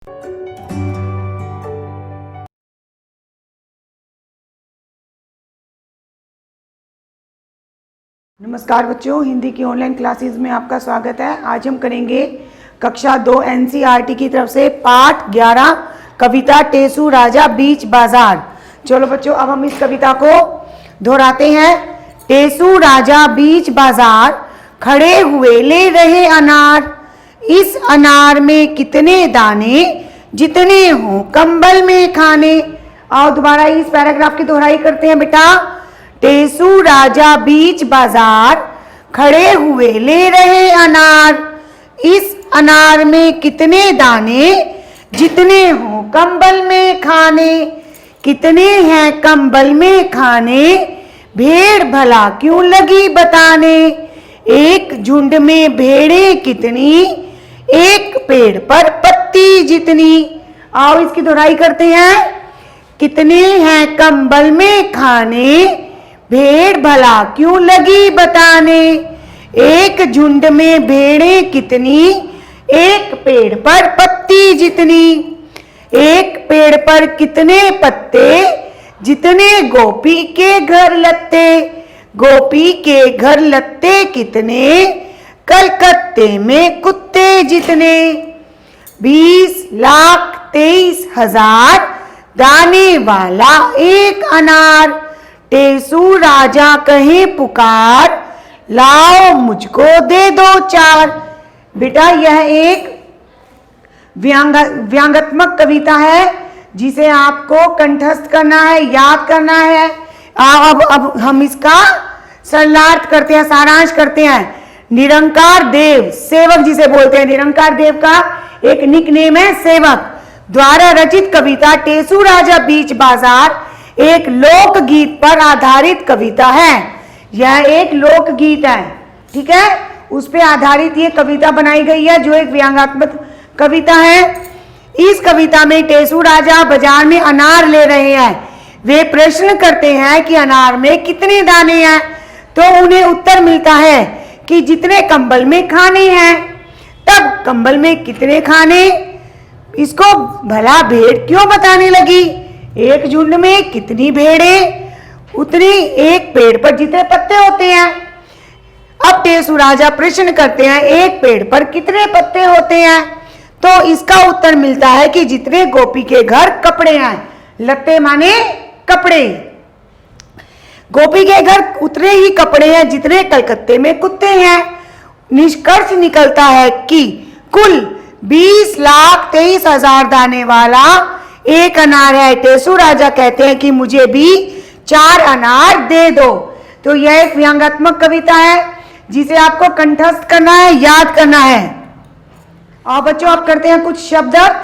नमस्कार बच्चों, हिंदी की ऑनलाइन क्लासेस में आपका स्वागत है। आज हम करेंगे कक्षा 2 एनसीईआरटी की तरफ से पाठ 11 कविता टेसू राजा बीच बाजार। चलो बच्चों, अब हम इस कविता को दोहराते हैं। टेसू राजा बीच बाजार, खड़े हुए ले रहे अनार। इस अनार में कितने दाने, जितने हों कंबल में खाने। आओ दोबारा इस पैराग्राफ की दोहराई करते हैं बेटा। टेसू राजा बीच बाजार, खड़े हुए ले रहे अनार। इस अनार में कितने दाने, जितने हों कंबल में खाने। कितने हैं कंबल में खाने, भेड़ भला क्यों लगी बताने। एक झुंड में भेड़ें कितनी, एक पेड़ पर पत्ती जितनी। आओ इसकी दोहराई करते हैं। कितने हैं कंबल में खाने, भेड़ भला क्यों लगी बताने। एक झुंड में भेड़ें कितनी, एक पेड़ पर पत्ती जितनी। एक पेड़ पर कितने पत्ते, जितने गोपी के घर लत्ते। गोपी के घर लत्ते कितने, कलकत्ते में कुत्ते जितने। 20,23,000 दाने वाला एक अनार। टेसू राजा कहे पुकार, लाओ मुझको दे दो 4। बेटा यह एक व्यंग्यात्मक कविता है जिसे आपको कंठस्थ करना है, याद करना है। अब हम इसका सरलार्थ करते हैं, सारांश करते हैं। निरंकार देव, सेवक जिसे बोलते हैं, निरंकार देव का एक निकनेम है सेवक, द्वारा रचित कविता टेसू राजा बीच बाजार एक लोकगीत पर आधारित कविता है। यह एक लोकगीत है, ठीक है, उस पे आधारित ये कविता बनाई गई है जो एक व्यंग्यात्मक कविता है। इस कविता में टेसू राजा बाजार में अनार ले रहे हैं। वे प्रश्न करते हैं कि अनार में कितने दाने हैं, तो उन्हें उत्तर मिलता है कि जितने कंबल में खाने हैं। तब कंबल में कितने खाने, इसको भला भेड़ क्यों बताने लगी। एक झुंड में कितनी भेड़ें, उतनी एक पेड़ पर जितने पत्ते होते हैं। अब टेसू राजा प्रश्न करते हैं एक पेड़ पर कितने पत्ते होते हैं, तो इसका उत्तर मिलता है कि जितने गोपी के घर कपड़े हैं। लत्ते माने कपड़े। गोपी के घर उतने ही कपड़े हैं जितने कलकत्ते में कुत्ते हैं। निष्कर्ष निकलता है कि कुल 20,23,000 दाने वाला एक अनार है। टेसू राजा कहते हैं कि मुझे भी 4 अनार दे दो। तो यह एक व्यंग्यात्मक कविता है जिसे आपको कंठस्थ करना है, याद करना है। और बच्चों आप करते हैं कुछ शब्द अर्थ।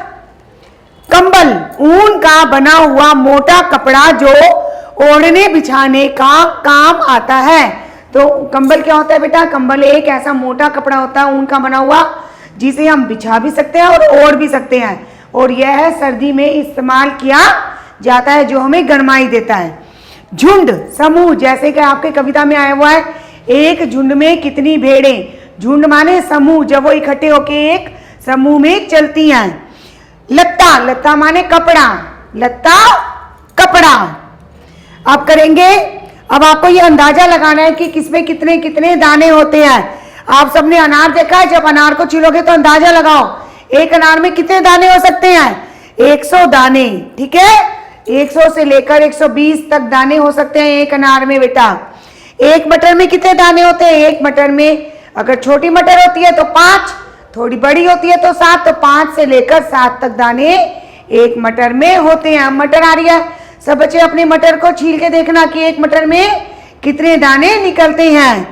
कंबल, ऊन का बना हुआ मोटा कपड़ा जो ओढ़ने बिछाने का काम आता है। तो कंबल क्या होता है बेटा, कंबल एक ऐसा मोटा कपड़ा होता है ऊन का बना हुआ जिसे हम बिछा भी सकते हैं और ओढ़ भी सकते हैं, और यह सर्दी में इस्तेमाल किया जाता है जो हमें गर्माई देता है। झुंड, समूह, जैसे कि आपके कविता में आया हुआ है एक झुंड में कितनी भेड़ें। झुंड माने समूह, जब वो इकट्ठे होके एक समूह में चलती हैं। लत्ता, लत्ता माने कपड़ा, लत्ता कपड़ा। आप करेंगे, अब आपको ये अंदाजा लगाना है कि किसमें कितने कितने दाने होते हैं। आप सबने अनार देखा है, जब अनार को छिलोगे तो अंदाजा लगाओ एक अनार में कितने दाने हो सकते हैं। 100 दाने, ठीक है, 100 से लेकर 120 तक दाने हो सकते हैं एक अनार में बेटा। एक मटर में कितने दाने होते हैं, एक मटर में अगर छोटी मटर होती है तो 5, थोड़ी बड़ी होती है तो 7, तो 5 से लेकर 7 तक दाने एक मटर में होते हैं। मटर आ रही है, सब बच्चे अपने मटर को छील के देखना कि एक मटर में कितने दाने निकलते हैं।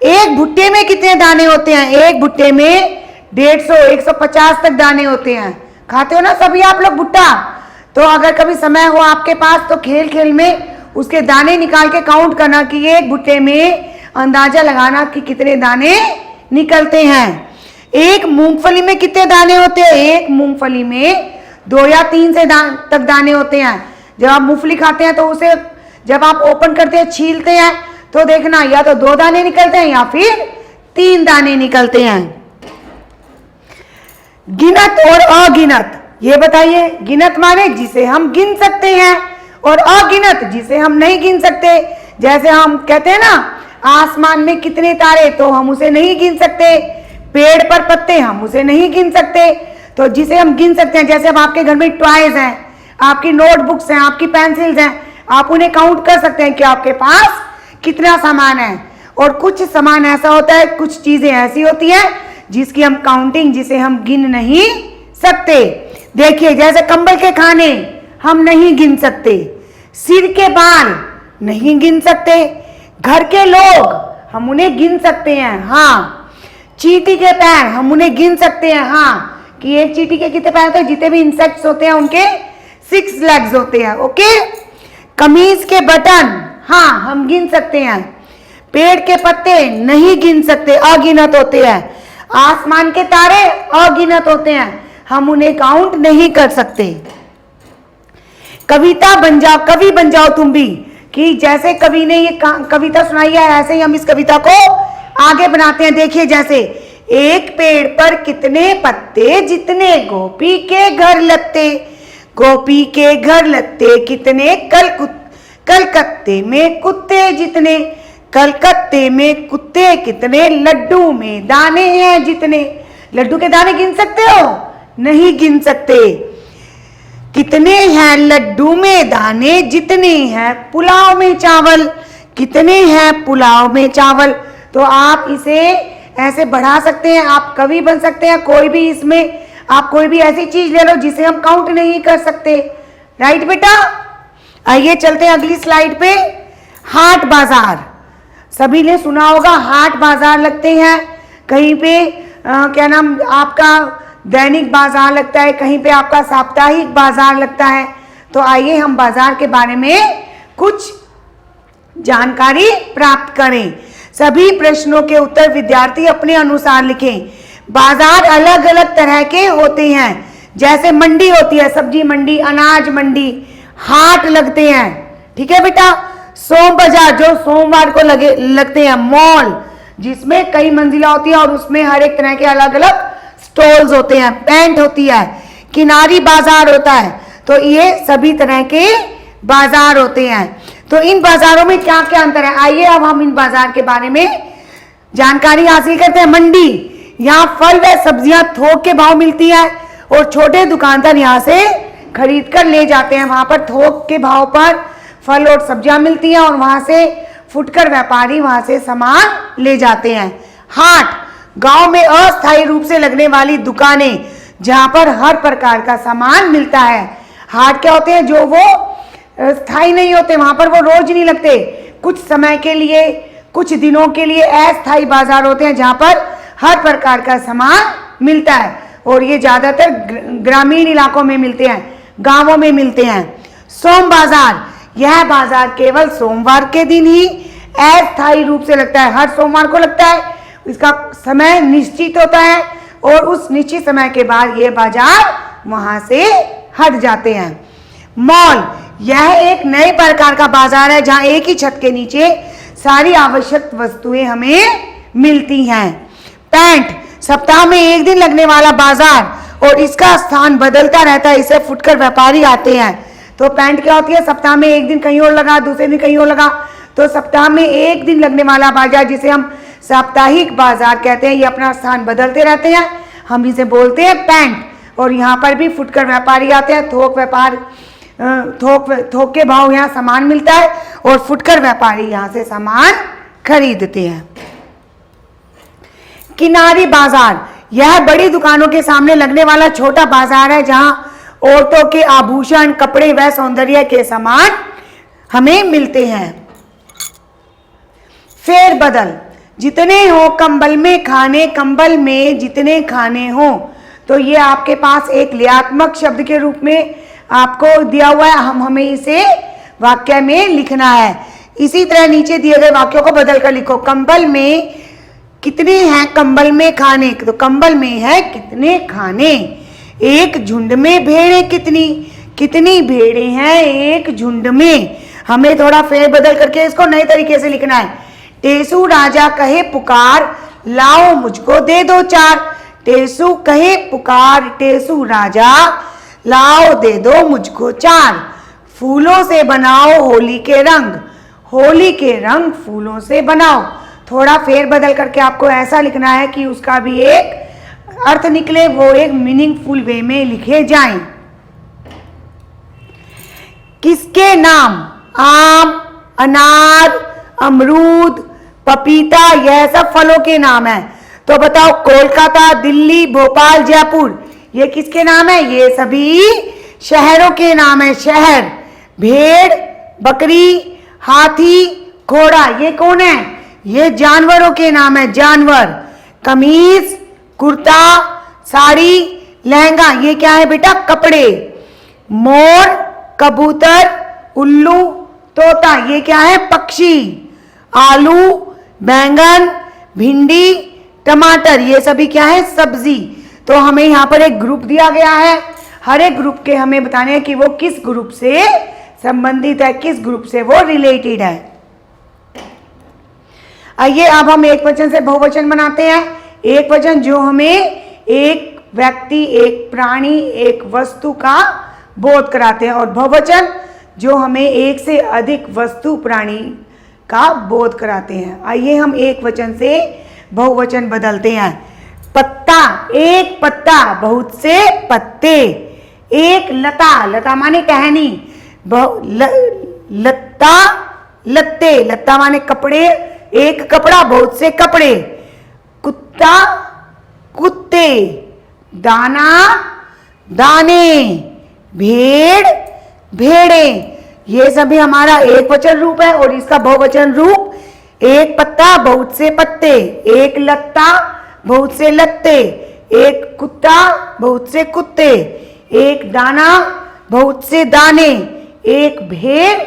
एक भुट्टे में कितने दाने होते हैं, एक भुट्टे में 150, 150 तक दाने होते हैं। खाते हो ना सभी आप लोग भुट्टा, तो अगर कभी समय हो आपके पास तो खेल खेल में उसके दाने निकाल के काउंट करना कि एक भुट्टे में अंदाजा लगाना कि कितने दाने निकलते हैं। एक मूंगफली में कितने दाने होते हैं, एक मूंगफली में 2 या 3 से तक दाने होते हैं। जब आप मूंगफली खाते हैं तो उसे जब आप ओपन करते हैं, छीलते हैं, तो देखना या तो 2 दाने निकलते हैं या फिर 3 दाने निकलते हैं। गिनत और अगिनत, ये बताइए, गिनत माने जिसे हम गिन सकते हैं, और अगिनत जिसे हम नहीं गिन सकते। जैसे हम कहते हैं ना, आसमान में कितने तारे, तो हम उसे नहीं गिन सकते। पेड़ पर पत्ते, हम उसे नहीं गिन सकते। तो जिसे हम गिन सकते हैं, जैसे अब आपके घर में टॉयज हैं, आपकी नोटबुक्स हैं, आपकी पेंसिल्स हैं, आप उन्हें काउंट कर सकते हैं कि आपके पास कितना सामान है। और कुछ सामान ऐसा होता है, कुछ चीजें ऐसी होती हैं जिसकी हम काउंटिंग, जिसे हम गिन नहीं सकते। देखिए, जैसे कंबल के खाने हम नहीं गिन सकते, सिर के बाल नहीं गिन सकते, घर के लोग हम उन्हें गिन सकते हैं, हाँ। चींटी के पैर हम उन्हें गिन सकते हैं, हाँ, कि एक चींटी के कितने पैर होते हैं, जितने भी इंसेक्ट्स होते हैं उनके 6 लेग्स होते हैं, ओके। कमीज के बटन, हाँ, हम गिन सकते हैं। पेड़ के पत्ते नहीं गिन सकते, अगिनत होते हैं। आसमान के तारे अगिनत होते हैं, हम उन्हें काउंट नहीं कर सकते। कविता बन जाओ, कवि बन जाओ तुम भी, कि जैसे कवि ने ये कविता सुनाई है, ऐसे ही हम इस कविता को आगे बनाते हैं। देखिए, जैसे एक पेड़ पर कितने पत्ते, जितने गोपी के घर लगते, गोपी के घर लगते कितने, कलकत्ते में कुत्ते जितने, कलकत्ते में कुत्ते कितने, लड्डू में दाने हैं जितने। लड्डू के दाने गिन सकते हो? नहीं गिन सकते। कितने हैं लड्डू में दाने, जितने हैं पुलाव में चावल, कितने हैं पुलाव में चावल। तो आप इसे ऐसे बढ़ा सकते हैं, आप कवि बन सकते हैं। कोई भी इसमें आप कोई भी ऐसी चीज ले लो जिसे हम काउंट नहीं कर सकते, राइट बेटा। आइए चलते हैं अगली स्लाइड पे। हाट बाजार, सभी ने सुना होगा, हाट बाजार लगते हैं कहीं पे, क्या नाम, आपका दैनिक बाजार लगता है, कहीं पे आपका साप्ताहिक बाजार लगता है। तो आइए हम बाजार के बारे में कुछ जानकारी प्राप्त करें। सभी प्रश्नों के उत्तर विद्यार्थी अपने अनुसार लिखें। बाजार अलग अलग तरह के होते हैं, जैसे मंडी होती है, सब्जी मंडी, अनाज मंडी, हाट लगते हैं, ठीक है बेटा। सोम बाजार जो सोमवार को लगते हैं, मॉल जिसमें कई मंजिला होती है और उसमें हर एक तरह के अलग अलग स्टॉल्स होते हैं, पेंट होती है, किनारी बाजार होता है। तो ये सभी तरह के बाजार होते हैं। तो इन बाजारों में क्या क्या अंतर है, आइए अब हम इन बाजार के बारे में जानकारी हासिल करते हैं। मंडी, यहाँ फल व सब्जियां थोक के भाव मिलती है और छोटे दुकानदार यहाँ से खरीद कर ले जाते हैं। वहां पर थोक के भाव पर फल और सब्जियां मिलती हैं और वहां से फुटकर व्यापारी वहां से सामान ले जाते हैं। हाट, गांव में अस्थायी रूप से लगने वाली दुकानें जहां पर हर प्रकार का सामान मिलता है। हाट क्या होते हैं, जो वो स्थायी नहीं होते, वहां पर वो रोज नहीं लगते, कुछ समय के लिए, कुछ दिनों के लिए अस्थायी बाजार होते हैं जहां पर हर प्रकार का सामान मिलता है। और ये ज्यादातर ग्रामीण इलाकों में मिलते हैं, गांवों में मिलते हैं। सोम बाजार, यह बाजार केवल सोमवार के दिन ही अस्थायी रूप से लगता है, हर सोमवार को लगता है। इसका समय निश्चित होता है और उस निश्चित समय के बाद ये बाजार वहां से हट जाते हैं। मॉल, यह एक नए प्रकार का बाजार है जहां एक ही छत के नीचे सारी आवश्यक वस्तुएं हमें मिलती हैं। पैंट, सप्ताह में एक दिन लगने वाला बाजार और इसका स्थान बदलता रहता है, इसे फुटकर व्यापारी आते हैं। तो पैंट क्या होती है, सप्ताह में एक दिन कहीं और लगा, दूसरे दिन कहीं और लगा। तो सप्ताह में एक दिन लगने वाला बाजार जिसे हम साप्ताहिक बाजार कहते हैं, ये अपना स्थान बदलते रहते हैं, हम इसे बोलते हैं पैंट। और यहाँ पर भी फुटकर व्यापारी आते हैं, थोक के भाव यहाँ सामान मिलता है और फुटकर व्यापारी यहाँ से सामान खरीदते हैं। किनारी बाजार, यह बड़ी दुकानों के सामने लगने वाला छोटा बाजार है जहां औरतों के आभूषण, कपड़े व सौंदर्य के सामान हमें मिलते हैं। फेर बदल, जितने हो कंबल में खाने, कंबल में जितने खाने हो। तो ये आपके पास एक क्रियात्मक शब्द के रूप में आपको दिया हुआ है, हमें इसे वाक्य में लिखना है। इसी तरह नीचे दिए गए वाक्यों को बदल कर लिखो। कंबल में कितने हैं कंबल में खाने, तो कंबल में है कितने खाने। एक झुंड में भेड़ें कितनी, कितनी भेड़ें हैं एक झुंड में। हमें थोड़ा फेर बदल करके इसको नए तरीके से लिखना है। टेसू राजा कहे पुकार, लाओ मुझको दे दो चार। टेसू कहे पुकार, टेसू राजा लाओ दे दो मुझको चार, फूलों से बनाओ होली के रंग, होली के रंग फूलों से बनाओ। थोड़ा फेर बदल करके आपको ऐसा लिखना है कि उसका भी एक अर्थ निकले, वो एक मीनिंगफुल वे में लिखे जाएं। किसके नाम? आम, अनार, अमरूद, पपीता, यह सब फलों के नाम है। तो बताओ, कोलकाता, दिल्ली, भोपाल, जयपुर, ये किसके नाम है? ये सभी शहरों के नाम है। शहर। भेड़, बकरी, हाथी, घोड़ा, ये कौन है? ये जानवरों के नाम है, जानवर। कमीज, कुर्ता, साड़ी, लहंगा, ये क्या है बेटा? कपड़े। मोर, कबूतर, उल्लू, तोता, ये क्या है? पक्षी। आलू, बैंगन, भिंडी, टमाटर, ये सभी क्या है? सब्जी। तो हमें यहाँ पर एक ग्रुप दिया गया है, हर एक ग्रुप के हमें बताने हैं कि वो किस ग्रुप से संबंधित है, किस ग्रुप से वो रिलेटेड है। आइए अब हम एक वचन से बहुवचन बनाते हैं। एक वचन जो हमें एक व्यक्ति, एक प्राणी, एक वस्तु का बोध कराते हैं, और बहुवचन जो हमें एक से अधिक वस्तु, प्राणी का बोध कराते हैं। आइए हम एक वचन से बहुवचन बदलते हैं। पत्ता, एक पत्ता, बहुत से पत्ते। एक लता, लता माने टहनी, लत्ता, लत्ते, लत्ता माने कपड़े, एक कपड़ा, बहुत से कपड़े। कुत्ता, कुत्ते। दाना, दाने। भेड़, भेड़ें, ये सभी हमारा एक वचन रूप है। और इसका बहुवचन रूप, एक पत्ता, बहुत से पत्ते। एक लत्ता, बहुत से लत्ते। एक कुत्ता, बहुत से कुत्ते। एक दाना, बहुत से दाने। एक भेड़,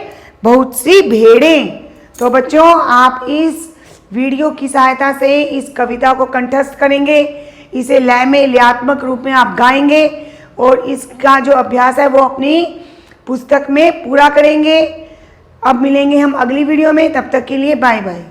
बहुत सी भेड़ें। तो बच्चों, आप इस वीडियो की सहायता से इस कविता को कंठस्थ करेंगे, इसे लय में, लयात्मक रूप में आप गाएंगे, और इसका जो अभ्यास है वो अपनी पुस्तक में पूरा करेंगे। अब मिलेंगे हम अगली वीडियो में, तब तक के लिए बाय बाय।